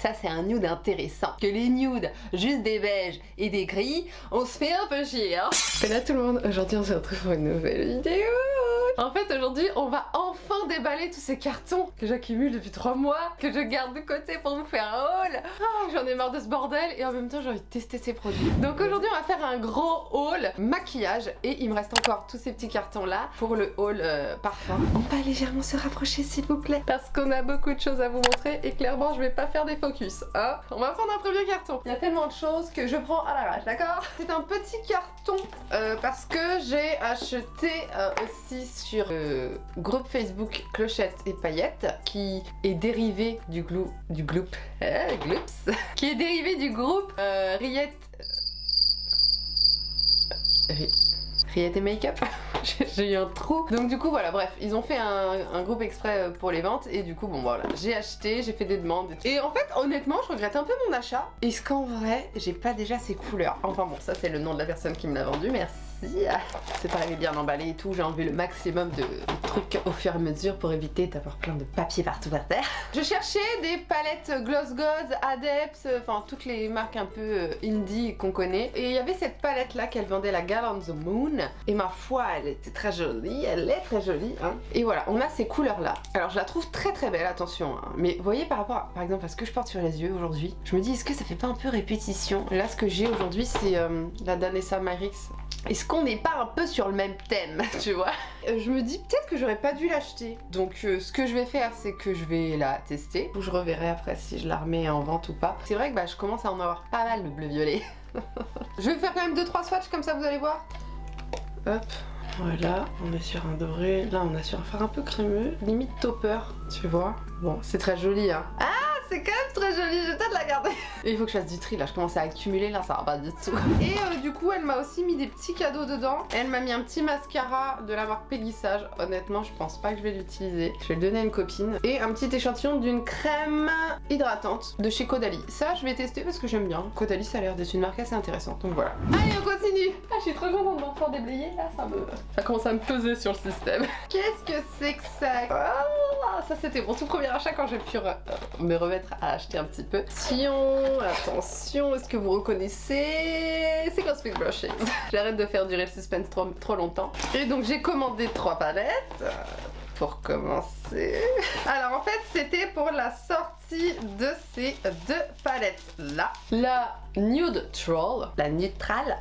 Ça c'est un nude intéressant. Que les nudes, juste des beiges et des gris, on se fait un peu chier hein. Et là tout le monde, aujourd'hui on se retrouve pour une nouvelle vidéo. En fait aujourd'hui on va enfin déballer tous ces cartons que j'accumule depuis 3 mois, que je garde de côté pour vous faire un haul. J'en ai marre de ce bordel et en même temps j'ai envie de tester ces produits. Donc aujourd'hui on va faire un gros haul maquillage et il me reste encore tous ces petits cartons là pour le haul parfum. On va légèrement se rapprocher s'il vous plaît parce qu'on a beaucoup de choses à vous montrer et clairement je vais pas faire des focus hein. On va prendre un premier carton. Il y a tellement de choses que je prends à l'arrache, d'accord? C'est un petit carton parce que j'ai acheté aussi sur groupe Facebook Clochette et Paillettes qui est dérivé du Gloops qui est dérivé du groupe Riette et Make-up. J'ai eu un trou. Donc du coup voilà, bref, ils ont fait un groupe exprès pour les ventes et du coup bon voilà, j'ai acheté, j'ai fait des demandes. Et en fait honnêtement je regrette un peu mon achat. Est-ce qu'en vrai j'ai pas déjà ces couleurs? Enfin bon, ça c'est le nom de la personne qui me l'a vendu, merci. C'est pareil, bien emballé et tout, j'ai enlevé le maximum de trucs au fur et à mesure pour éviter d'avoir plein de papier partout par terre. Je cherchais des palettes Gloss Gods, Adepts, enfin toutes les marques un peu indie qu'on connaît. Et il y avait cette palette là qu'elle vendait, la Girl on the Moon. Et ma foi, elle était très jolie, elle est très jolie hein. Et voilà, on a ces couleurs là. Alors je la trouve très très belle, attention hein. Mais vous voyez par rapport à, par exemple à ce que je porte sur les yeux aujourd'hui, je me dis est-ce que ça fait pas un peu répétition? Là ce que j'ai aujourd'hui c'est la Danessa Myrix. Est-ce qu'on n'est pas un peu sur le même thème, tu vois? Je me dis peut-être que j'aurais pas dû l'acheter. Donc ce que je vais faire, c'est que je vais la tester. Je reverrai après si je la remets en vente ou pas. C'est vrai que je commence à en avoir pas mal de bleu-violet. Je vais faire quand même 2-3 swatchs comme ça, vous allez voir. Hop, voilà, on est sur un doré. Là, on est sur un fard un peu crémeux, limite topper, tu vois. Bon, c'est très joli, hein. Ah! C'est quand même très joli, je vais peut-être la garder. Et il faut que je fasse du tri là, je commence à accumuler là, ça va pas du tout. Et du coup elle m'a aussi mis des petits cadeaux dedans. Elle m'a mis un petit mascara de la marque Pégissage. Honnêtement je pense pas que je vais l'utiliser. Je vais le donner à une copine. Et un petit échantillon d'une crème hydratante de chez Caudalie. Ça je vais tester parce que j'aime bien. Caudalie ça a l'air d'être une marque assez intéressante, donc voilà. Allez on continue. Ah je suis trop contente de m'en déblayer là, ça commence à me peser sur le système. Qu'est-ce que c'est que ça? Oh, ça c'était mon tout premier achat quand j'ai pu me remettre à acheter un petit peu. Attention, est-ce que vous reconnaissez? C'est Cosmic Brushes. J'arrête de faire durer le suspense trop longtemps. Et donc j'ai commandé 3 palettes pour commencer. Alors en fait c'était pour la sortie de ces 2 palettes là. La Nude Troll, la neutrale.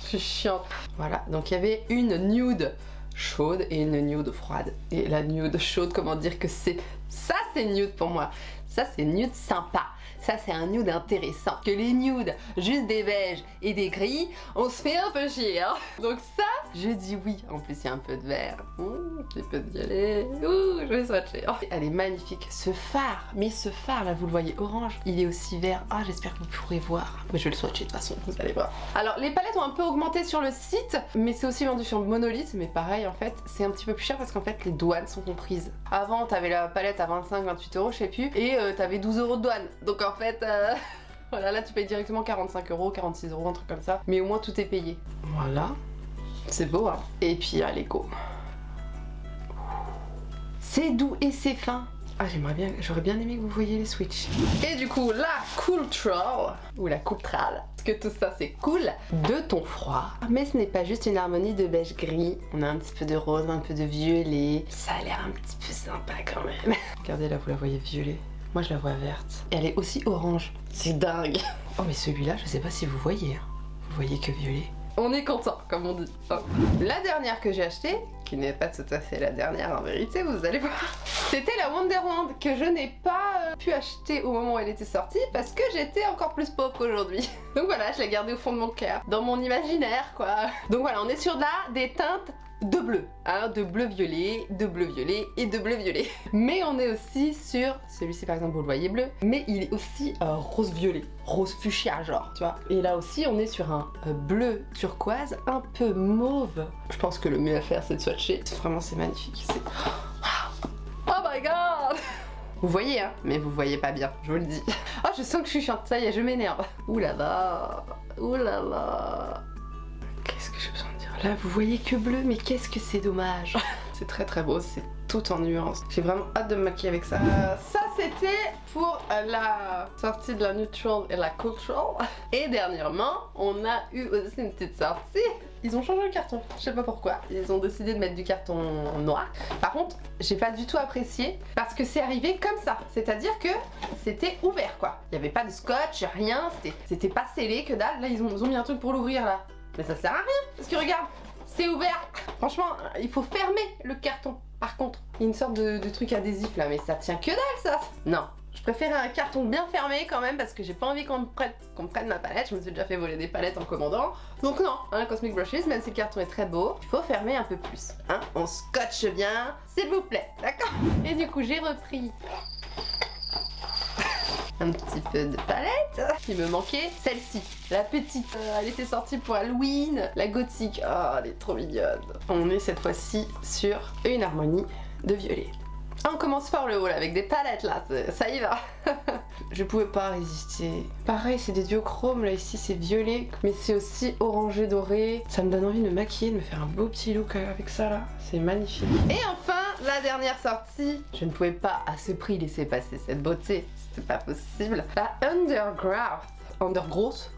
Je suis chiante. Voilà, donc il y avait une nude chaude et une nude froide. Et la nude chaude, comment dire que c'est... Ça c'est nude pour moi. Ça c'est nude sympa. Ça c'est un nude intéressant. Que les nudes, juste des beiges et des gris, on se fait un peu chier hein. Donc ça, je dis oui. En plus il y a un peu de vert, un petit peu de violet. Je vais swatcher. Oh, elle est magnifique. Ce phare, mais ce phare là, vous le voyez orange, il est aussi vert. Ah j'espère que vous pourrez voir. Mais je vais le swatcher de toute façon, vous allez voir. Alors les palettes ont un peu augmenté sur le site, mais c'est aussi vendu sur Monolith. Mais pareil en fait, c'est un petit peu plus cher parce qu'en fait les douanes sont comprises. Avant t'avais la palette à 25-28 euros, je sais plus, et t'avais 12 euros de douane. Donc en fait, voilà, là tu payes directement 45 euros, 46 euros, un truc comme ça. Mais au moins tout est payé. Voilà. C'est beau, hein. Et puis, allez, go. C'est doux et c'est fin. Ah, j'aurais bien aimé que vous voyiez les switches. Et du coup, la Cool Troll, ou la Cool Trall, parce que tout ça c'est cool, de ton froid. Mais ce n'est pas juste une harmonie de beige gris. On a un petit peu de rose, un peu de violet. Ça a l'air un petit peu sympa quand même. Regardez là, vous la voyez violet. Moi je la vois verte. Et elle est aussi orange. C'est dingue. Oh mais celui-là, je sais pas si vous voyez. Hein. Vous voyez que violet. On est content, comme on dit. Oh. La dernière que j'ai achetée, qui n'est pas tout à fait la dernière en vérité, vous allez voir. C'était la Wonder Wand que je n'ai pas pu acheter au moment où elle était sortie parce que j'étais encore plus pauvre qu'aujourd'hui. Donc voilà, je l'ai gardée au fond de mon cœur, dans mon imaginaire quoi. Donc voilà, on est sur là des teintes de bleu, hein, de bleu-violet, de bleu-violet et de bleu-violet. Mais on est aussi sur, celui-ci par exemple vous le voyez bleu, mais il est aussi rose-violet, rose fuchsia genre, tu vois. Et là aussi on est sur un bleu turquoise, un peu mauve. Je pense que le mieux à faire c'est de swatcher. Vraiment c'est magnifique, c'est... Oh my god! Vous voyez hein, mais vous voyez pas bien, je vous le dis. Oh je sens que je suis chiante, ça y est je m'énerve. Ouh là là, ouh là là. Qu'est-ce que j'ai besoin de dire? Là vous voyez que bleu, mais qu'est-ce que c'est dommage. C'est très très beau, c'est tout en nuances. J'ai vraiment hâte de me maquiller avec ça. Ça c'était pour la sortie de la Neutral et la Cultural. Et dernièrement, on a eu aussi une petite sortie. Ils ont changé le carton, je sais pas pourquoi. Ils ont décidé de mettre du carton noir. Par contre, j'ai pas du tout apprécié parce que c'est arrivé comme ça. C'est-à-dire que c'était ouvert quoi. Il y avait pas de scotch, rien, c'était pas scellé, que dalle. Là, ils ont mis un truc pour l'ouvrir là. Mais ça sert à rien parce que regarde, c'est ouvert. Franchement, il faut fermer le carton. Par contre, il y a une sorte de truc adhésif là, mais ça tient que dalle ça. Non. Je préférais un carton bien fermé quand même parce que j'ai pas envie qu'on me prenne ma palette. Je me suis déjà fait voler des palettes en commandant. Donc non, hein, Cosmic Brushes, même si le carton est très beau, il faut fermer un peu plus. Hein, on scotche bien, s'il vous plaît, d'accord? Et du coup, j'ai repris un petit peu de palette. Il me manquait celle-ci, la petite. Elle était sortie pour Halloween, la gothique. Oh, elle est trop mignonne. On est cette fois-ci sur une harmonie de violet. On commence fort le haut là, avec des palettes là, ça y va. Je pouvais pas résister. Pareil, c'est des duochromes là, ici c'est violet, mais c'est aussi orangé doré. Ça me donne envie de me maquiller, de me faire un beau petit look avec ça là, c'est magnifique. Et enfin, la dernière sortie, je ne pouvais pas à ce prix laisser passer cette beauté, c'était pas possible. La Undergrowth.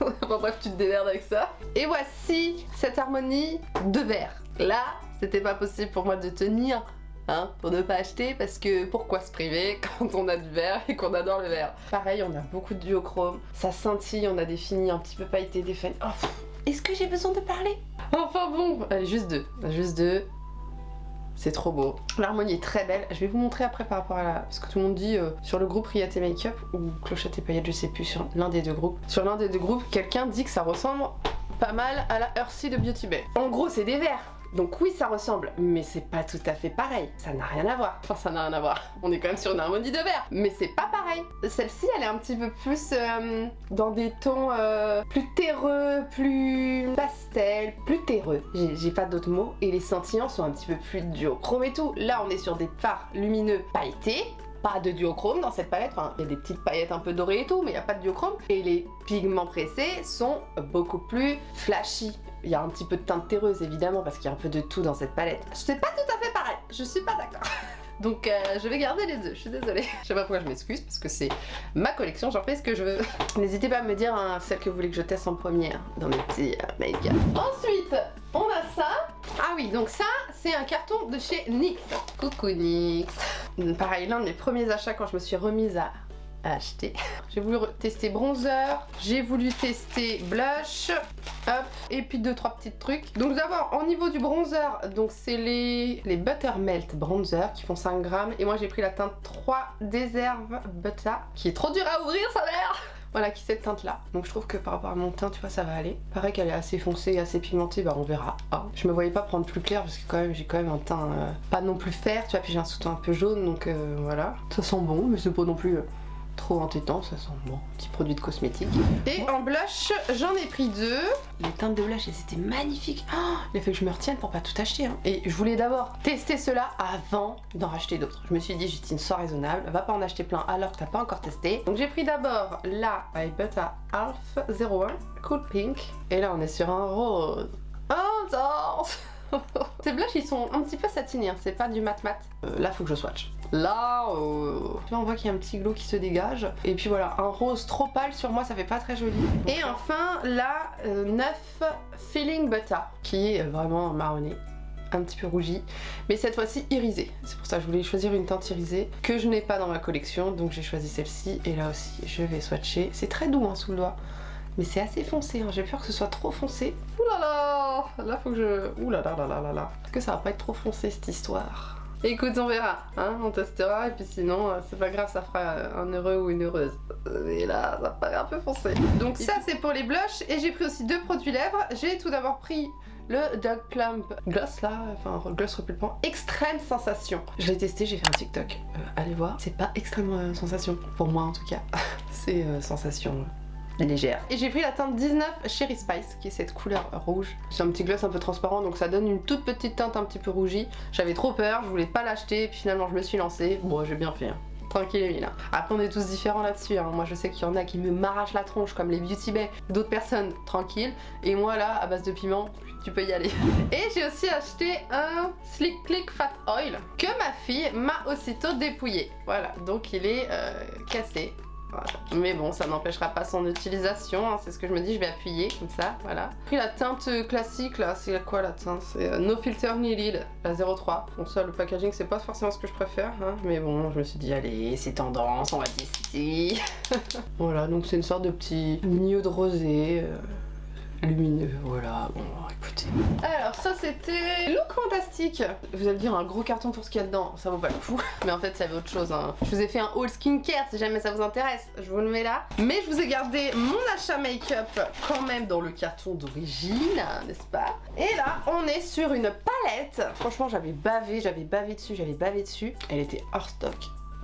Enfin bref, tu te démerdes avec ça. Et voici cette harmonie de vert. Là, c'était pas possible pour moi de tenir. Hein, pour ne pas acheter parce que pourquoi se priver quand on a du vert et qu'on adore le vert. Pareil, on a beaucoup de duochrome, ça scintille, on a des finis un petit peu pailletés, des fans. Oh, est-ce que j'ai besoin de parler? Enfin bon, allez, juste deux. C'est trop beau. L'harmonie est très belle. Je vais vous montrer après par rapport à la... Parce que tout le monde dit sur le groupe Riette et Makeup ou Clochette et Paillettes, je sais plus, sur l'un des deux groupes. Sur l'un des deux groupes, quelqu'un dit que ça ressemble pas mal à la Earthy de Beauty Bay. En gros, c'est des verts. Donc oui, ça ressemble, mais c'est pas tout à fait pareil. Ça n'a rien à voir. Enfin, ça n'a rien à voir. On est quand même sur une harmonie de vert, mais c'est pas pareil. Celle-ci, elle est un petit peu plus dans des tons plus terreux, plus pastel, plus terreux. J'ai pas d'autres mots. Et les scintillants sont un petit peu plus duochrome et tout. Là, on est sur des fards lumineux pailletés. Pas de duochrome dans cette palette, enfin il y a des petites paillettes un peu dorées et tout, mais il n'y a pas de duochrome. Et les pigments pressés sont beaucoup plus flashy. Il y a un petit peu de teinte terreuse évidemment parce qu'il y a un peu de tout dans cette palette. C'est pas tout à fait pareil, je suis pas d'accord. Donc je vais garder les deux, je suis désolée. Je sais pas pourquoi je m'excuse parce que c'est ma collection, j'en fais ce que je veux. N'hésitez pas à me dire hein, celle que vous voulez que je teste en première dans mes petits make-up. Ensuite, on a ça. Ah oui, donc ça, c'est un carton de chez NYX. Coucou NYX. Pareil, l'un de mes premiers achats quand je me suis remise à acheter. J'ai voulu tester bronzer, j'ai voulu tester blush, hop, et puis 2-3 petits trucs. Donc d'abord, au niveau du bronzer, donc c'est les Buttermelt Bronzer qui font 5 grammes. Et moi j'ai pris la teinte 3 Deserve Butter, qui est trop dure à ouvrir sa mère. Voilà, qui est cette teinte là. Donc je trouve que par rapport à mon teint, tu vois, ça va aller. Pareil qu'elle est assez foncée, assez pigmentée, bah on verra. Ah. Je me voyais pas prendre plus clair parce que quand même j'ai quand même un teint pas non plus fer, tu vois, puis j'ai un sous-teint un peu jaune, donc voilà. Ça sent bon, mais c'est pas non plus trop entêtant, ça sent bon, petit produit de cosmétique. Et en blush, j'en ai pris 2. Les teintes de blush, elles étaient magnifiques. Oh, il a fallu que je me retienne pour pas tout acheter. Hein. Et je voulais d'abord tester cela avant d'en racheter d'autres. Je me suis dit, Justine, sois raisonnable, va pas en acheter plein alors que t'as pas encore testé. Donc j'ai pris d'abord la by Butter Half 01 Cool Pink. Et là, on est sur un rose. Oh, danse. Ces blushs ils sont un petit peu satinés, hein. C'est pas du mat. Là faut que je swatch. Là, on voit qu'il y a un petit glow qui se dégage. Et puis voilà, un rose trop pâle sur moi ça fait pas très joli. Et enfin la 9 Feeling Butter qui est vraiment marronné, un petit peu rougi, mais cette fois-ci irisé. C'est pour ça que je voulais choisir une teinte irisée que je n'ai pas dans ma collection, donc j'ai choisi celle-ci. Et là aussi je vais swatcher. C'est très doux hein, sous le doigt. Mais c'est assez foncé, hein. J'ai peur que ce soit trop foncé. Ouh là là. Là faut que je... Ouh là là là là là là. Est-ce que ça va pas être trop foncé cette histoire? Écoute, on verra, hein, on testera et puis sinon, c'est pas grave, ça fera un heureux ou une heureuse. Mais là, ça paraît un peu foncé. Donc ça c'est pour les blushs et j'ai pris aussi 2 produits lèvres. J'ai tout d'abord pris le Dog Plump Gloss là, enfin gloss repulpant, extrême sensation. Je l'ai testé, j'ai fait un TikTok. Allez voir, c'est pas extrême sensation, pour moi en tout cas. C'est sensation... légère. Et j'ai pris la teinte 19 Cherry Spice qui est cette couleur rouge. C'est un petit gloss un peu transparent donc ça donne une toute petite teinte un petit peu rougie. J'avais trop peur, je voulais pas l'acheter et puis finalement je me suis lancée. Bon j'ai bien fait. Hein. tranquille Emile. Hein. Après on est tous différents là-dessus, hein. Moi je sais qu'il y en a qui m'arrachent la tronche comme les Beauty Bay, d'autres personnes tranquilles, et moi là à base de piment, tu peux y aller. Et j'ai aussi acheté un Slick Click Fat Oil que ma fille m'a aussitôt dépouillé. Voilà, donc il est cassé. Voilà. Mais bon, ça n'empêchera pas son utilisation, hein. C'est ce que je me dis, je vais appuyer comme ça, voilà. J'ai pris la teinte classique là, c'est quoi la teinte? C'est No Filter Needed, la 03. Bon ça, le packaging c'est pas forcément ce que je préfère, hein. Mais bon, je me suis dit, allez, c'est tendance, on va tester. Voilà, donc c'est une sorte de petit nude rosé. Lumineux, voilà, bon écoutez. Alors ça c'était Look Fantastique. Vous allez dire un gros carton pour ce qu'il y a dedans, ça vaut pas le coup. Mais en fait il y avait autre chose, hein. Je vous ai fait un haul skincare si jamais ça vous intéresse, je vous le mets là. Mais je vous ai gardé mon achat make-up quand même dans le carton d'origine, n'est-ce pas? Et là on est sur une palette. Franchement j'avais bavé dessus. Elle était hors stock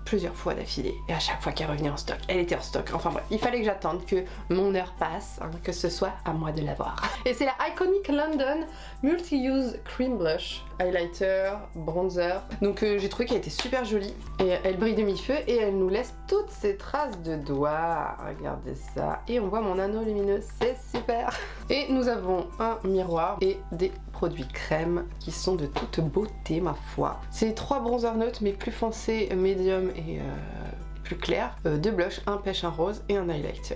plusieurs fois d'affilée et à chaque fois qu'elle revenait en stock, elle était en stock. Enfin bref, il fallait que j'attende que mon heure passe, hein, que ce soit à moi de l'avoir. Et c'est la Iconic London Multi-Use Cream Blush, highlighter, bronzer. Donc j'ai trouvé qu'elle était super jolie et elle brille de mi-feu et elle nous laisse toutes ces traces de doigts. Regardez ça. Et on voit mon anneau lumineux, c'est super. Et nous avons un miroir et des produits crème qui sont de toute beauté ma foi. C'est 3 bronzers neutres mais plus foncés, médium et plus clair. 2 blushs, un pêche, un rose et un highlighter.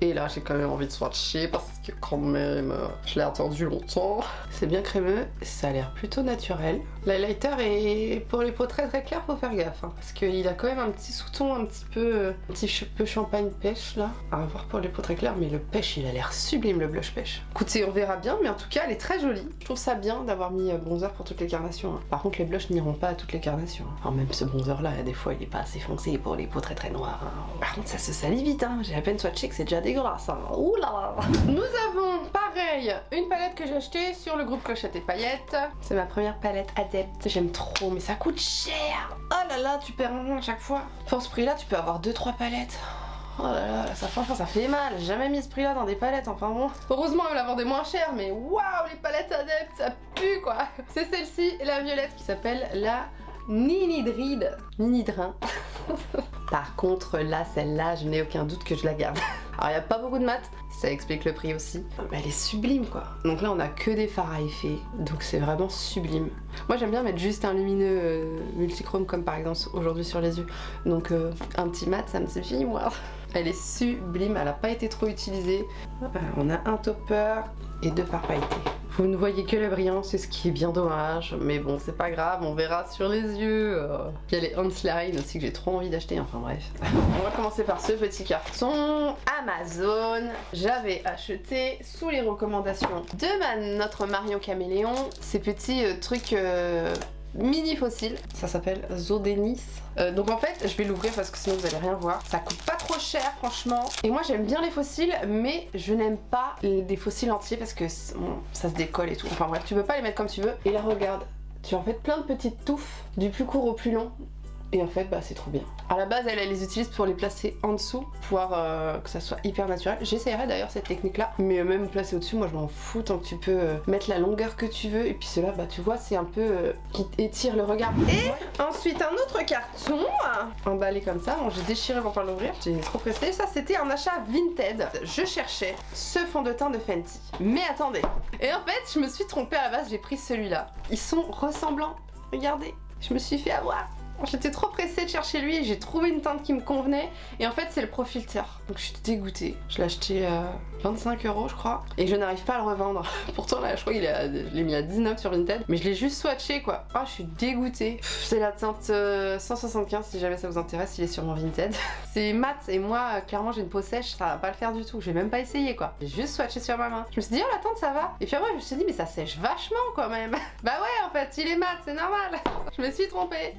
Et là j'ai quand même envie de swatcher parce que quand même je l'ai attendu longtemps. C'est bien crémeux, ça a l'air plutôt naturel. L'highlighter est pour les peaux très claires, faut faire gaffe hein, parce qu'il a quand même un petit sous-ton un petit peu champagne pêche là. À voir pour les peaux très claires, mais le pêche il a l'air sublime, le blush pêche. Écoutez, on verra bien, mais en tout cas elle est très jolie. Je trouve ça bien d'avoir mis bronzer pour toutes les carnations. Hein. Par contre les blushs n'iront pas à toutes les carnations. Hein. Enfin même ce bronzer là, des fois il est pas assez foncé pour les peaux très noires. Hein. Par contre ça se salit vite, hein. J'ai à peine swatché que c'est déjà dégueulasse. Hein. Ouh là là. Nous avons pareil une palette que j'ai achetée sur le groupe Clochette et Paillettes. C'est ma première palette adepte. J'aime trop, mais ça coûte cher. Oh là là, tu perds un à chaque fois. Pour ce prix là, tu peux avoir 2-3 palettes. Oh là là, ça franchement ça fait mal. J'ai jamais mis ce prix là dans des palettes, enfin bon. Heureusement elle me la vendait moins cher, mais waouh, les palettes adeptes, ça pue quoi. C'est celle-ci, la violette qui s'appelle la Ninidride. Ninidrin. Par contre là, celle-là, je n'ai aucun doute que je la garde. Alors il n'y a pas beaucoup de mat, ça explique le prix aussi. Mais elle est sublime quoi. Donc là on a que des fards à effet, donc c'est vraiment sublime. Moi j'aime bien mettre juste un lumineux multichrome comme par exemple aujourd'hui sur les yeux. Donc un petit mat ça me suffit moi. Elle est sublime, elle n'a pas été trop utilisée. On a un topper et 2 fards pailletés. Vous ne voyez que le brillant, c'est ce qui est bien dommage, mais bon c'est pas grave, on verra sur les yeux. Il y a les Hanslein aussi que j'ai trop envie d'acheter, enfin bref. On va commencer par ce petit carton Amazon. J'avais acheté sous les recommandations de notre Marion Caméléon ces petits trucs mini fossiles. Ça s'appelle Zodenis. Donc en fait je vais l'ouvrir parce que sinon vous allez rien voir. Ça coûte pas trop cher franchement. Et moi j'aime bien les fossiles, mais je n'aime pas des fossiles entiers parce que bon, ça se décolle et tout. Enfin bref, tu peux pas les mettre comme tu veux. Et là regarde, tu as en fait plein de petites touffes du plus court au plus long. Et en fait bah c'est trop bien. À la base elle les utilise pour les placer en dessous, pour que ça soit hyper naturel. J'essaierai d'ailleurs cette technique là, mais même placer au dessus moi je m'en fous tant que tu peux mettre la longueur que tu veux. Et puis cela bah tu vois c'est un peu qui étire le regard. Et ensuite un autre carton emballé comme ça, bon j'ai déchiré pour pas l'ouvrir, j'ai trop pressé. Ça c'était un achat Vinted. Je cherchais ce fond de teint de Fenty, mais attendez. Et en fait je me suis trompée à la base, j'ai pris celui-là. Ils sont ressemblants, regardez, je me suis fait avoir. J'étais trop pressée de chercher lui et j'ai trouvé une teinte qui me convenait et en fait c'est le Pro Filter. Donc je suis dégoûtée. Je l'ai acheté 25 € je crois et je n'arrive pas à le revendre. Pourtant là je crois je l'ai mis à 19 sur Vinted mais je l'ai juste swatché quoi. Ah je suis dégoûtée. C'est la teinte 175 si jamais ça vous intéresse, il est sur mon Vinted. C'est mat et moi clairement j'ai une peau sèche, ça va pas le faire du tout. J'ai même pas essayé quoi. J'ai juste swatché sur ma main. Je me suis dit oh la teinte ça va. Et puis après je me suis dit mais ça sèche vachement quand même. Bah ouais en fait il est mat, c'est normal. Je me suis trompée.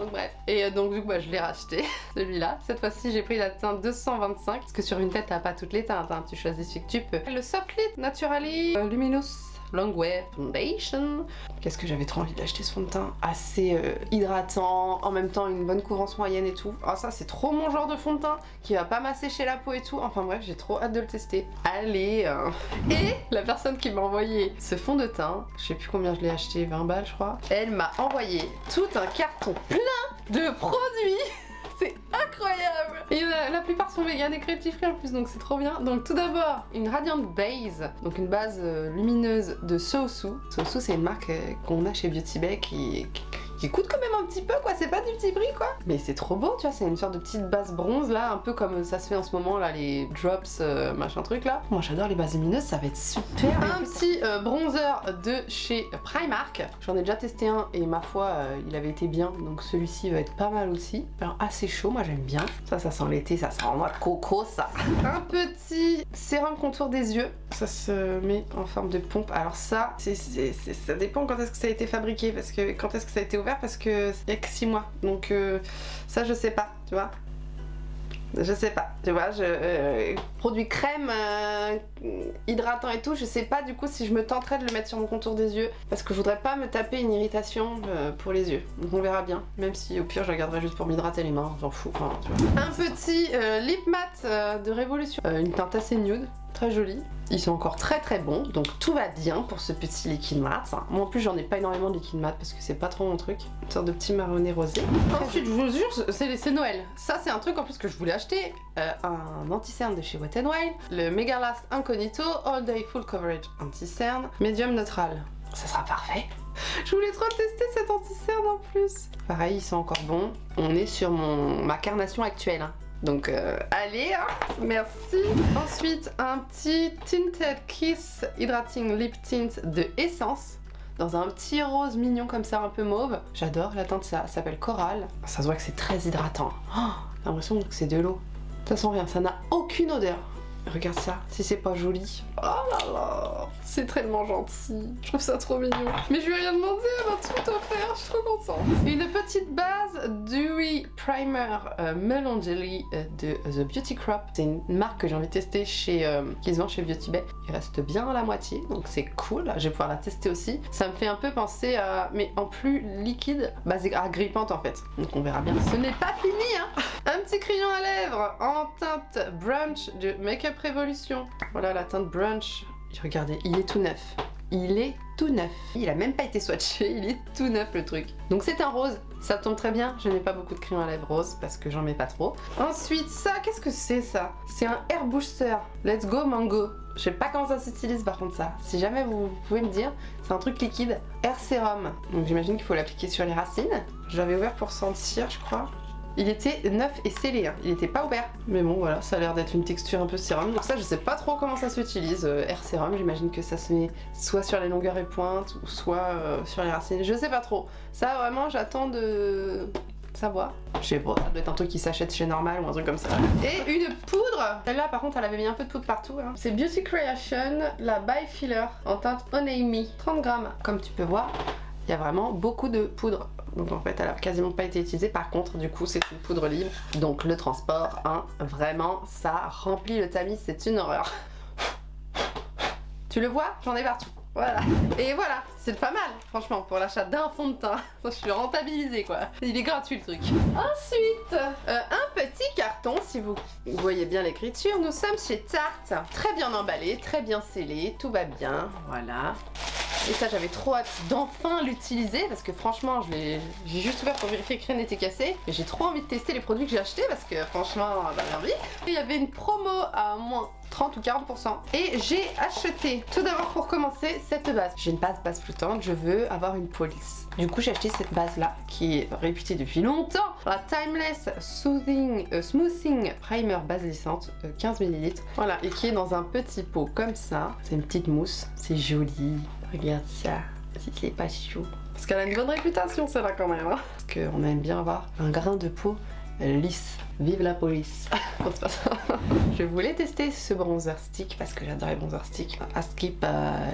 Donc bref. Et donc du coup bah, je l'ai racheté, celui-là. Cette fois-ci j'ai pris la teinte 225 parce que sur une tête t'as pas toutes les teintes, hein. Tu choisis celui que tu peux. Le Soft Lit Naturally Luminous Longwear Foundation. Qu'est-ce que j'avais trop envie d'acheter ce fond de teint. Assez hydratant, en même temps une bonne couvrance moyenne et tout. Ah ça c'est trop mon genre de fond de teint qui va pas m'assécher la peau et tout. Enfin bref j'ai trop hâte de le tester. Allez Et la personne qui m'a envoyé ce fond de teint, je sais plus combien je l'ai acheté, 20 balles je crois. Elle m'a envoyé tout un carton plein de produits. C'est incroyable. Et la plupart sont vegan et cruelty free en plus, donc c'est trop bien. Donc tout d'abord, une Radiant Base, donc une base lumineuse de Sosu. Sosu, c'est une marque qu'on a chez Beauty Bay qui coûte quand même un petit peu quoi, c'est pas du petit prix quoi. Mais c'est trop beau, tu vois, c'est une sorte de petite base bronze là, un peu comme ça se fait en ce moment là, les drops machin truc là. Moi j'adore les bases lumineuses, ça va être super. Un petit bronzer de chez Primark. J'en ai déjà testé un et ma foi il avait été bien, donc celui-ci va être pas mal aussi. Alors, assez chaud, moi j'aime bien. Ça sent l'été, ça sent en noix de coco ça. Un petit sérum contour des yeux, ça se met en forme de pompe. Alors ça, ça dépend quand est-ce que ça a été fabriqué, parce que quand est-ce que ça a été ouvert, parce que il y a que 6 mois, donc ça je sais pas, tu vois. Je sais pas, tu vois, produit crème, hydratant et tout, je sais pas du coup si je me tenterais de le mettre sur mon contour des yeux, parce que je voudrais pas me taper une irritation pour les yeux. Donc on verra bien, même si au pire je la garderai juste pour m'hydrater les mains, j'en fous, enfin, tu vois. Un petit lip matte de Révolution, une teinte assez nude, très jolie. Ils sont encore très très bons, donc tout va bien pour ce petit liquide mat. Moi en plus j'en ai pas énormément de liquide mat parce que c'est pas trop mon truc. Une sorte de petit marronné rosé. Ensuite je vous jure, c'est Noël. Ça c'est un truc en plus que je voulais acheter. Un anti-cerne de chez Wet n Wild. Le Mega Last Incognito All Day Full Coverage Anti-cerne. Médium neutral. Ça sera parfait. Je voulais trop tester cet anti-cerne en plus. Pareil, ils sont encore bons. On est sur ma carnation actuelle. Hein. Donc allez, hein, merci. Ensuite, un petit Tinted Kiss Hydrating Lip Tint de Essence. Dans un petit rose mignon comme ça, un peu mauve. J'adore la teinte, ça s'appelle Coral. Ça se voit que c'est très hydratant. Oh, j'ai l'impression que c'est de l'eau. Ça sent rien, ça n'a aucune odeur. Regarde ça, si c'est pas joli. Oh là là, c'est tellement gentil. Je trouve ça trop mignon. Mais je lui ai rien demandé, elle m'a tout offert, je suis trop contente. Une petite base Dewy Primer Melangeli de The Beauty Crop. C'est une marque que j'ai envie de tester qui se vend chez Beauty Bay. Il reste bien à la moitié, donc c'est cool. Je vais pouvoir la tester aussi. Ça me fait un peu penser à, mais en plus liquide, basé agrippante en fait. Donc on verra bien. Ce n'est pas fini, hein. Un petit crayon à lèvres en teinte Brunch de Makeup Révolution. Voilà la teinte Brunch. Regardez, il est tout neuf. Il est tout neuf. Il a même pas été swatché, il est tout neuf le truc. Donc c'est un rose, ça tombe très bien. Je n'ai pas beaucoup de crayon à lèvres rose parce que j'en mets pas trop. Ensuite ça, qu'est-ce que c'est ça? C'est un Hair Booster. Let's Go Mango. Je sais pas comment ça s'utilise par contre ça. Si jamais vous pouvez me dire, c'est un truc liquide. Hair Serum. Donc j'imagine qu'il faut l'appliquer sur les racines. Je l'avais ouvert pour sentir, je crois. Il était neuf et scellé, hein. Il était pas ouvert. Mais bon voilà, ça a l'air d'être une texture un peu sérum. Donc ça je sais pas trop comment ça s'utilise. Hair Serum, j'imagine que ça se met soit sur les longueurs et pointes ou soit sur les racines. Je sais pas trop. Ça vraiment j'attends de savoir. Je sais pas, ça doit être un truc qui s'achète chez Normal ou un truc comme ça. Et une poudre. Celle-là par contre elle avait mis un peu de poudre partout. Hein. C'est Beauty Creation, la By Filler en teinte Honey Me. 30 grammes. Comme tu peux voir, il y a vraiment beaucoup de poudre. Donc en fait elle a quasiment pas été utilisée. Par contre du coup c'est une poudre libre. Donc le transport, hein, vraiment ça remplit le tamis, c'est une horreur. Tu le vois? J'en ai partout. Voilà. Et voilà, c'est pas mal franchement pour l'achat d'un fond de teint. Je suis rentabilisée quoi. Il est gratuit le truc. Ensuite, un petit carton, si vous voyez bien l'écriture, nous sommes chez Tarte. Très bien emballé, très bien scellé, tout va bien. Voilà. Et ça j'avais trop hâte d'enfin l'utiliser parce que franchement j'ai juste ouvert pour vérifier que rien n'était cassé. Et j'ai trop envie de tester les produits que j'ai achetés parce que franchement j'ai envie. Et il y avait une promo à moins 30 ou 40%. Et j'ai acheté tout d'abord pour commencer cette base. J'ai une base flottante, je veux avoir une police. Du coup j'ai acheté cette base là qui est réputée depuis longtemps. La Timeless Smoothing Primer base lissante 15 ml. Voilà, et qui est dans un petit pot comme ça. C'est une petite mousse, c'est joli. Regarde ça, si c'est pas chaud. Parce qu'elle a une bonne réputation celle-là quand même. Hein. Parce qu'on aime bien avoir un grain de peau lisse. Vive la police. Non, c'est pas ça. Je voulais tester ce bronzer stick parce que j'adore les bronzer stick. Askip,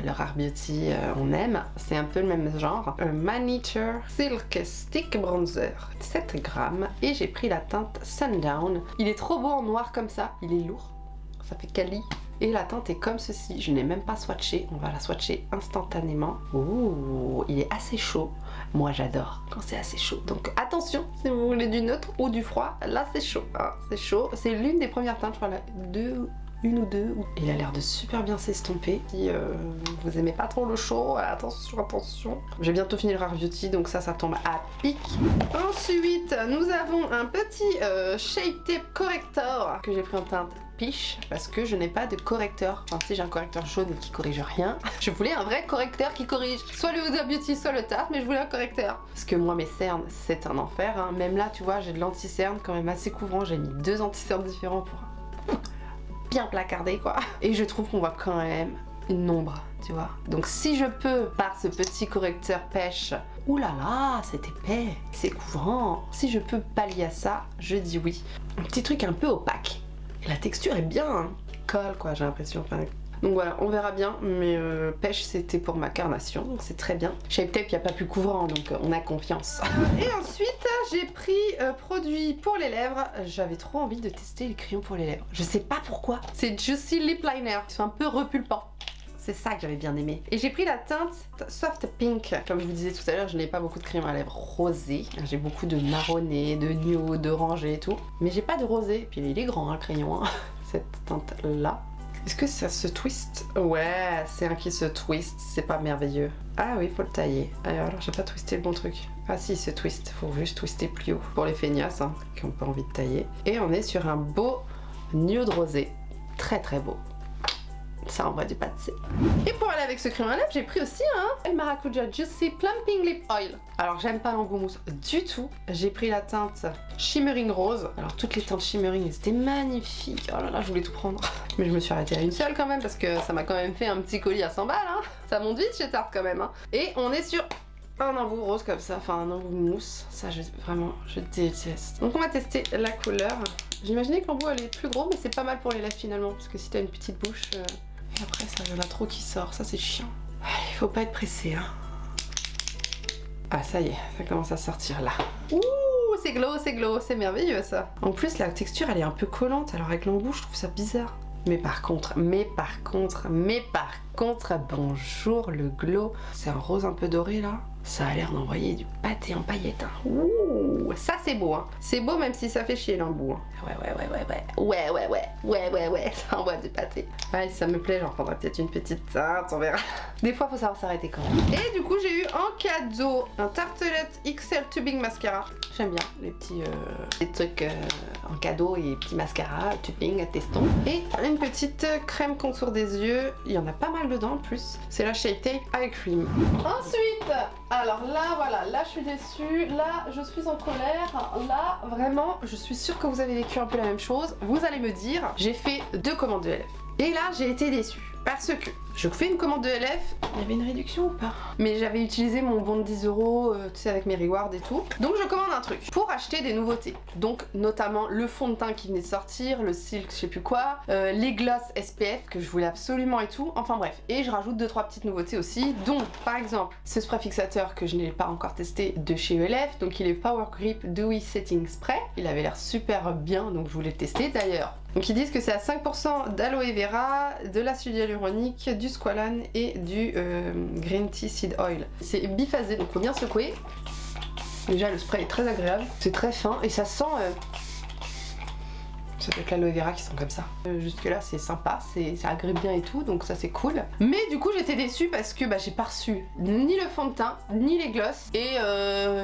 le Rare Beauty, on aime. C'est un peu le même genre. Un Manicure Silk Stick Bronzer. 7 grammes. Et j'ai pris la teinte Sundown. Il est trop beau en noir comme ça. Il est lourd. Ça fait quali. Et la teinte est comme ceci, je n'ai même pas swatché, on va la swatcher instantanément. Ouh, il est assez chaud. Moi j'adore quand c'est assez chaud. Donc attention, si vous voulez du neutre ou du froid, là c'est chaud. Hein. C'est chaud, c'est l'une des premières teintes, je crois, une ou deux. Il a l'air de super bien s'estomper. Si vous aimez pas trop le chaud, attention, attention. J'ai bientôt fini le Rare Beauty, donc ça tombe à pic. Ensuite, nous avons un petit Shape Tape Corrector que j'ai pris en teinte Peach parce que je n'ai pas de correcteur. Enfin, si j'ai un correcteur jaune qui corrige rien, je voulais un vrai correcteur qui corrige soit le Huda Beauty, soit le Tarte, mais je voulais un correcteur. Parce que moi, mes cernes, c'est un enfer. Hein. Même là, tu vois, j'ai de l'anti-cerne quand même assez couvrant. J'ai mis 2 anti-cernes différents pour bien placarder, quoi. Et je trouve qu'on voit quand même une ombre, tu vois. Donc si je peux, par ce petit correcteur pêche, ouh là là, c'est épais, c'est couvrant. Si je peux pallier à ça, je dis oui. Un petit truc un peu opaque. La texture est bien, hein. Colle quoi, j'ai l'impression. Enfin, donc voilà, on verra bien, mais pêche c'était pour ma carnation, donc c'est très bien. Shape Tape, il n'y a pas plus couvrant, donc on a confiance. Et ensuite, j'ai pris produit pour les lèvres. J'avais trop envie de tester les crayons pour les lèvres. Je sais pas pourquoi. C'est Juicy Lip Liner, ils sont un peu repulpants. C'est ça que j'avais bien aimé. Et j'ai pris la teinte Soft Pink. Comme je vous disais tout à l'heure, je n'ai pas beaucoup de crayons à lèvres rosé. J'ai beaucoup de marronné, de nude, d'orangé et tout. Mais j'ai pas de rosé. Puis il est grand, le crayon, hein. Cette teinte-là. Est-ce que ça se twist? Ouais, c'est un qui se twist. C'est pas merveilleux. Ah oui, faut le tailler. Alors, j'ai pas twisté le bon truc. Ah si, il se twist. Faut juste twister plus haut. Pour les feignasses, hein, qui ont pas envie de tailler. Et on est sur un beau nude rosé. Très très beau. Ça envoie du pâté. Et pour aller avec ce crayon à lèvres, j'ai pris aussi un El Maracuja Juicy Plumping Lip Oil. Alors j'aime pas l'embout mousse du tout. J'ai pris la teinte Shimmering Rose. Alors toutes les teintes Shimmering, c'était magnifique. Oh là là, je voulais tout prendre. Mais je me suis arrêtée à une seule quand même parce que ça m'a quand même fait un petit colis à 100 balles. Hein. Ça monte vite chez Tarte quand même. Hein. Et on est sur un embout rose comme ça, enfin un embout mousse. Ça, vraiment, je déteste. Donc on va tester la couleur. J'imaginais que l'embout allait être plus gros, mais c'est pas mal pour les lèvres finalement. Parce que si t'as une petite bouche... Et après, ça, il y en a trop qui sort, ça c'est chiant. Allez, faut pas être pressé, hein. Ah, ça y est, ça commence à sortir là. Ouh, c'est glow, c'est merveilleux ça. En plus, la texture, elle est un peu collante, alors avec l'embout, je trouve ça bizarre. Mais par contre, bonjour le glow. C'est un rose un peu doré là. Ça a l'air d'envoyer du pâté en paillettes. Hein. Ouh, ça c'est beau. Hein. C'est beau même si ça fait chier l'embout. Hein. Ouais. Ça envoie du pâté. Ouais, si ça me plaît, j'en prendrai peut-être une petite teinte, on verra. Des fois, faut savoir s'arrêter quand même. Et du coup, j'ai eu en cadeau un Tartelette XL Tubing Mascara. J'aime bien les petits trucs en cadeau et petits mascaras, tubing, testons. Et une petite crème contour des yeux. Il y en a pas mal dedans en plus. C'est la Shape Tape Eye Cream. Ensuite, alors là, voilà, là je suis déçue. Là, je suis en colère. Là, vraiment, je suis sûre que vous avez vécu un peu la même chose. Vous allez me dire, j'ai fait 2 commandes de LF. Et là, j'ai été déçue. Parce que je fais une commande de LF, il y avait une réduction ou pas? Mais j'avais utilisé mon bon de 10 €, tu sais, avec mes rewards et tout. Donc je commande un truc pour acheter des nouveautés. Donc notamment le fond de teint qui venait de sortir, le silk je sais plus quoi, les gloss SPF que je voulais absolument et tout. Enfin bref. Et je rajoute 2-3 petites nouveautés aussi. Donc par exemple, ce spray fixateur que je n'ai pas encore testé de chez ELF. Donc il est Power Grip Dewy Setting Spray. Il avait l'air super bien, donc je voulais le tester d'ailleurs. Donc ils disent que c'est à 5% d'aloe vera, de l'acide hyaluronique, du squalane et du green tea seed oil. C'est biphasé, donc faut bien secouer. Déjà le spray est très agréable, c'est très fin et ça sent... Ça doit être l'aloe vera qui sent comme ça. Jusque là c'est sympa, ça agrippe bien et tout, donc ça c'est cool. Mais du coup j'étais déçue parce que j'ai pas reçu ni le fond de teint, ni les gloss et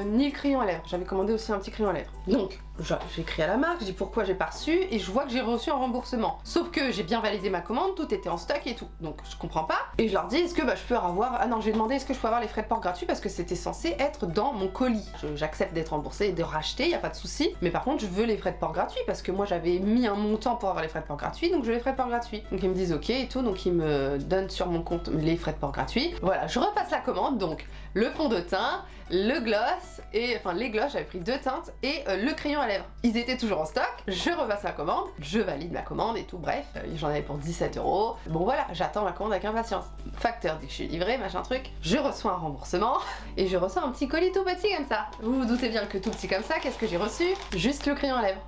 ni le crayon à lèvres. J'avais commandé aussi un petit crayon à lèvres. Donc j'ai écrit à la marque, je dis pourquoi j'ai pas reçu et je vois que j'ai reçu un remboursement. Sauf que j'ai bien validé ma commande, tout était en stock et tout. Donc je comprends pas. Et je leur dis est-ce que je peux avoir... Ah non, j'ai demandé est-ce que je peux avoir les frais de port gratuits parce que c'était censé être dans mon colis. J'accepte d'être remboursée et de racheter, y a pas de souci. Mais par contre je veux les frais de port gratuits parce que moi j'avais mis un montant pour avoir les frais de port gratuits, donc je veux les frais de port gratuits. Donc ils me disent ok et tout, donc ils me donnent sur mon compte les frais de port gratuits. Voilà, je repasse la commande, donc le fond de teint, le gloss, et enfin les gloss, j'avais pris 2 teintes, et le crayon à lèvres. Ils étaient toujours en stock, je repasse la commande, je valide ma commande et tout, bref, j'en avais pour 17 €. Bon voilà, j'attends ma commande avec impatience. Facteur dit que je suis livrée, machin truc, je reçois un remboursement, et je reçois un petit colis tout petit comme ça. Vous vous doutez bien que tout petit comme ça, qu'est-ce que j'ai reçu? Juste le crayon à lèvres.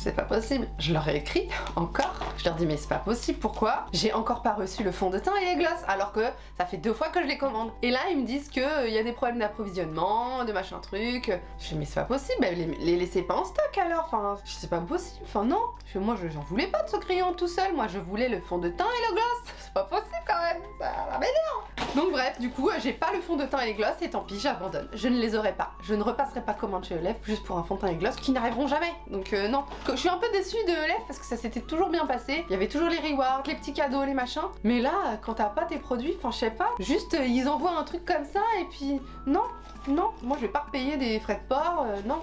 c'est pas possible. Je leur ai écrit encore. Je leur dis mais c'est pas possible, pourquoi j'ai encore pas reçu le fond de teint et les glosses alors que ça fait 2 fois que je les commande. Et là ils me disent que y a des problèmes d'approvisionnement, de machin truc. Je dis mais c'est pas possible, bah, les laissez pas en stock alors. Enfin, c'est pas possible. Enfin non. Moi j'en voulais pas de ce crayon tout seul. Moi je voulais le fond de teint et le gloss. C'est pas possible quand même. Ça m'énerve. Donc bref, du coup j'ai pas le fond de teint et les glosses et tant pis, j'abandonne. Je ne les aurai pas. Je ne repasserai pas commande chez Elef juste pour un fond de teint et gloss qui n'arriveront jamais. Donc non. Je suis un peu déçue de Elef parce que ça s'était toujours bien passé. Il y avait toujours les rewards, les petits cadeaux, les machins. Mais là, quand t'as pas tes produits, enfin je sais pas, juste ils envoient un truc comme ça et puis non. Non, moi je vais pas repayer des frais de port, non,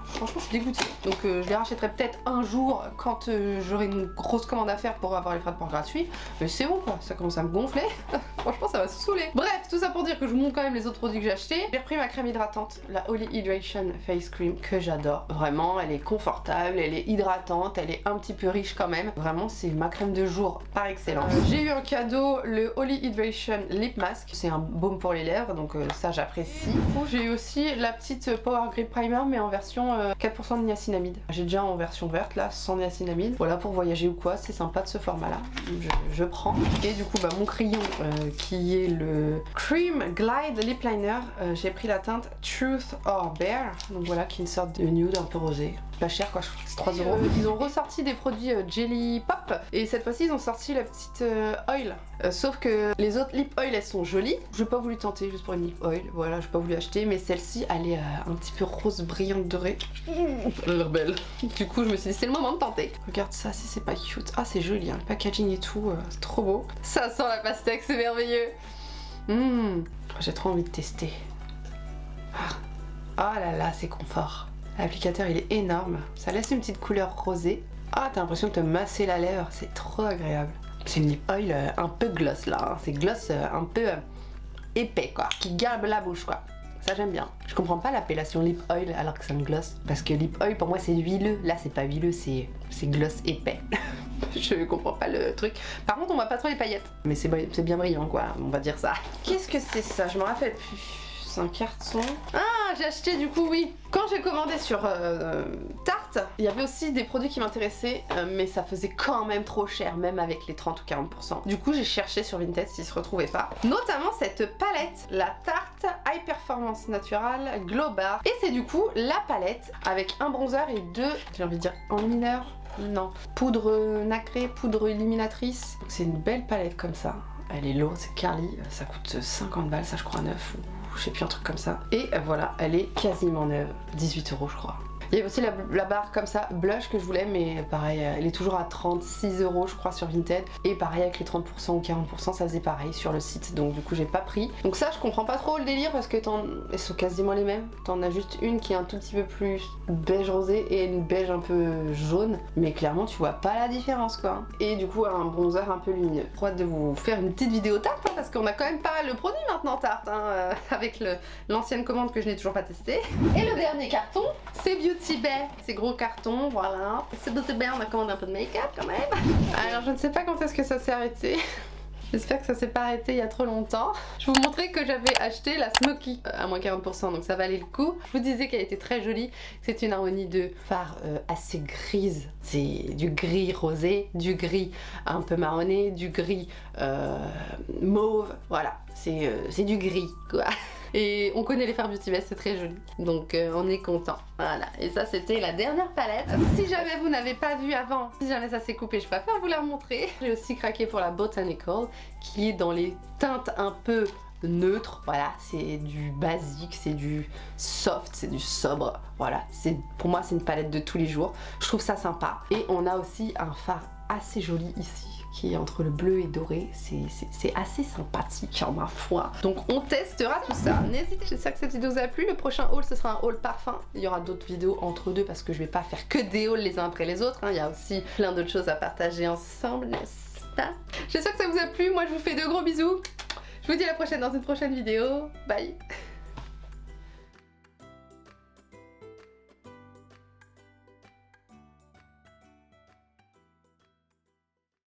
franchement je suis dégoûtée. Donc je les rachèterai peut-être un jour quand j'aurai une grosse commande à faire pour avoir les frais de port gratuits. Mais c'est bon quoi, ça commence à me gonfler. Franchement ça va se saouler. Bref, tout ça pour dire que je vous montre quand même les autres produits que j'ai achetés. J'ai repris ma crème hydratante, la Holy Hydration Face Cream que j'adore. Vraiment, elle est confortable, elle est hydratante, elle est un petit peu riche quand même. Vraiment c'est ma crème de jour par excellence. J'ai eu un cadeau, le Holy Hydration Lip Mask. C'est un baume pour les lèvres, donc ça j'apprécie. J'ai eu aussi la petite Power Grip Primer mais en version 4% de niacinamide. J'ai déjà en version verte là, sans niacinamide. Voilà, pour voyager ou quoi, c'est sympa de ce format là. Je prends. Et du coup, mon crayon qui est le Cream Glide Lip Liner, j'ai pris la teinte Truth or Bear. Donc voilà, qui est une sorte de nude un peu rosé. Pas cher quoi, je crois que c'est 3 €. Ils ont ressorti des produits Jelly Pop et cette fois-ci ils ont sorti la petite oil. Sauf que les autres lip oil elles sont jolies. J'ai pas voulu tenter juste pour une lip oil, voilà, j'ai pas voulu acheter, mais celle-ci elle est un petit peu rose brillante dorée. Elle a l'air belle. Du coup je me suis dit c'est le moment de tenter. Regarde ça, si c'est pas cute. Ah c'est joli, hein, le packaging et tout, c'est trop beau. Ça sent la pastèque, c'est merveilleux. J'ai trop envie de tester. Ah là là, c'est confort. L'applicateur il est énorme, ça laisse une petite couleur rosée. Ah t'as l'impression de te masser la lèvre, c'est trop agréable. C'est une lip oil un peu gloss là, hein. C'est gloss un peu épais quoi, qui garde la bouche quoi. Ça j'aime bien. Je comprends pas l'appellation lip oil alors que c'est un gloss. Parce que lip oil pour moi c'est huileux, là c'est pas huileux, c'est gloss épais. Je comprends pas le truc. Par contre on voit pas trop les paillettes. Mais c'est bien brillant quoi, on va dire ça. Qu'est-ce que c'est ça? Je me rappelle plus. Un carton. Ah, j'ai acheté du coup, oui. Quand j'ai commandé sur Tarte, il y avait aussi des produits qui m'intéressaient, mais ça faisait quand même trop cher, même avec les 30 ou 40%. Du coup, j'ai cherché sur Vinted s'ils se retrouvaient pas. Notamment cette palette, la Tarte High Performance Natural Glow Bar. Et c'est du coup la palette avec un bronzer et 2, j'ai envie de dire, enlumineurs. Non, poudre nacrée, poudre illuminatrice. C'est une belle palette comme ça. Elle est lourde, c'est Carly, ça coûte 50 balles, ça je crois, 9 ou je sais plus, un truc comme ça. Et voilà, elle est quasiment neuve, 18 € je crois. Il y avait aussi la barre comme ça, blush que je voulais, mais pareil, elle est toujours à 36 € je crois sur Vinted. Et pareil avec les 30% ou 40%, ça faisait pareil sur le site, donc du coup j'ai pas pris. Donc ça je comprends pas trop le délire parce que elles sont quasiment les mêmes. T'en as juste une qui est un tout petit peu plus beige rosé et une beige un peu jaune. Mais clairement tu vois pas la différence quoi. Et du coup un bronzer un peu lumineux. J'ai hâte de vous faire une petite vidéo Tarte hein, parce qu'on a quand même pas mal de produits maintenant Tarte hein, avec l'ancienne commande que je n'ai toujours pas testée. Et le dernier carton, c'est Beauty Bay, ces gros cartons, voilà. C'est Beauty Bay, on a commandé un peu de make-up quand même. Alors je ne sais pas quand est-ce que ça s'est arrêté. J'espère que ça s'est pas arrêté il y a trop longtemps. Je vous montrais que j'avais acheté la Smoky à moins 40%, donc ça valait le coup. Je vous disais qu'elle était très jolie. C'est une harmonie de fard assez grise. C'est du gris rosé, du gris un peu marronné, du gris mauve. Voilà, c'est du gris quoi. Et on connaît les fards Beauty Bay, c'est très joli. Donc on est content. Voilà. Et ça c'était la dernière palette. Si jamais vous n'avez pas vu avant, si jamais ça s'est coupé, je préfère vous la remontrer. J'ai aussi craqué pour la Botanical, qui est dans les teintes un peu neutres. Voilà, c'est du basique, c'est du soft, c'est du sobre. Voilà, pour moi c'est une palette de tous les jours. Je trouve ça sympa. Et on a aussi un fard assez joli ici, qui est entre le bleu et doré, c'est assez sympathique hein, ma foi. Donc on testera tout ça. N'hésitez, j'espère que cette vidéo vous a plu. Le prochain haul ce sera un haul parfum. Il y aura d'autres vidéos entre deux parce que je vais pas faire que des hauls les uns après les autres hein. Il y a aussi plein d'autres choses à partager ensemble, n'est-ce pas? J'espère que ça vous a plu, moi je vous fais de gros bisous. Je vous dis à la prochaine dans une prochaine vidéo. Bye.